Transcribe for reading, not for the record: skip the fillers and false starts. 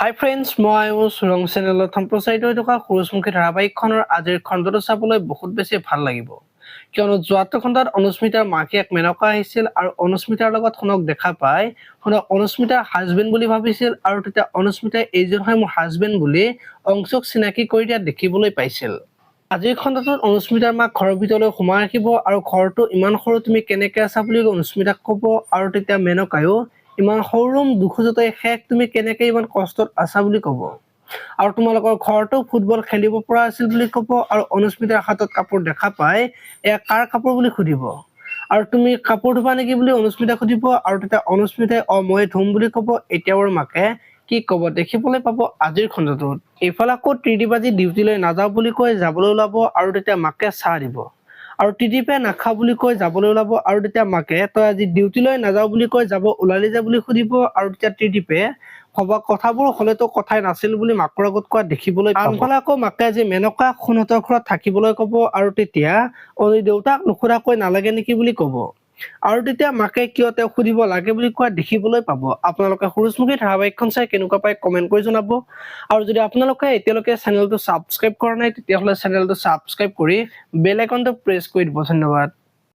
হাই friends, মই সুৰং চেনেলত সম্প্ৰচাৰিত হৈ থকা সূৰুযমুখী ধাৰাবাহিকখনৰ আজিৰ খণ্ডটো চাবলৈ বহুত বেছি ভাল লাগিব, কিয়নো যোৱাটো খণ্ডত অনুস্মিতাৰ মাকে মেনকা আহিছিল আৰু অনুস্মিতাৰ লগত শুনক দেখা পাই শুনক অনুস্মিতাৰ হাজবেণ্ড বুলি ভাবিছিল আৰু তেতিয়া অনুস্মিতাই এইজন হয় মোৰ হাজবেণ্ড বুলি অংশক চিনাকি কৰি দিয়া দেখিবলৈ পাইছিল। আজিৰ খণ্ডটোত অনুস্মিতাৰ মাক ঘৰৰ ভিতৰলৈ সোমাই ৰাখিব আৰু ঘৰটো ইমান সৰু তুমি কেনেকে আছা বুলি অনুস্মিতাক ক'ব আৰু তেতিয়া মেনকায়ো ইমান সৰু ৰুম দুখোজতে শেষ তুমি কেনেকে ইমান কষ্টত আছা বুলি ক'ব আৰু তোমালোকৰ ঘৰটো ফুটবল খেলিব পৰা আছিল বুলি ক'ব আৰু অনুস্মিতাৰ হাতত কাপোৰ দেখা পাই এয়া কাৰ কাপোৰ বুলি সুধিব আৰু তুমি কাপোৰ ধুবা নেকি বুলি অনুস্মিতাক সুধিব আৰু তেতিয়া অনুস্মিতাই মই ধুম বুলি ক'ব। এতিয়াও মাকে কি ক'ব দেখিবলৈ পাব আজিৰ খণ্ডটোত। এইফালে আকৌ ত্ৰিদীপ আজি ডিউটিলৈ নাযাওঁ বুলি কৈ যাবলৈ ওলাব আৰু তেতিয়া মাকে চাহ দিব আৰু ত্ৰিদীপে নাখাওঁ বুলি কৈ যাবলৈ ওলাব আৰু তেতিয়া মাকে তই আজি ডিউটিলৈ নাযাওঁ বুলি কৈ যাব ওলালি যে বুলি সুধিব আৰু তেতিয়া ত্ৰিদীপে ভবা কথাবোৰ হলেতো কথাই নাছিল বুলি মাকৰ আগত কোৱা দেখিবলৈ পাব। আনফালে আকৌ মাকে আজি মেনকাক সোণহঁতৰ ঘৰত থাকিবলৈ ক'ব আৰু তেতিয়া দেউতাক নুসুধাকৈ নালাগে নেকি বুলি ক'ব আৰু তেতিয়া মাকে কিয় তেওঁ সুধিব লাগে বুলি কোৱা দেখিবলৈ পাব। আপোনালোকে সূৰুযমুখী ধাৰাবাহিকখন চাই কেনেকুৱা পাই কমেন্ট কৰি জনাব আৰু যদি আপোনালোকে এতিয়ালৈকে চেনেলটো ছাবস্ক্ৰাইব কৰা নাই তেতিয়াহ'লে চেনেলটো ছাবস্ক্ৰাইব কৰি বেল আইকনটো প্ৰেছ কৰি দিব। ধন্যবাদ।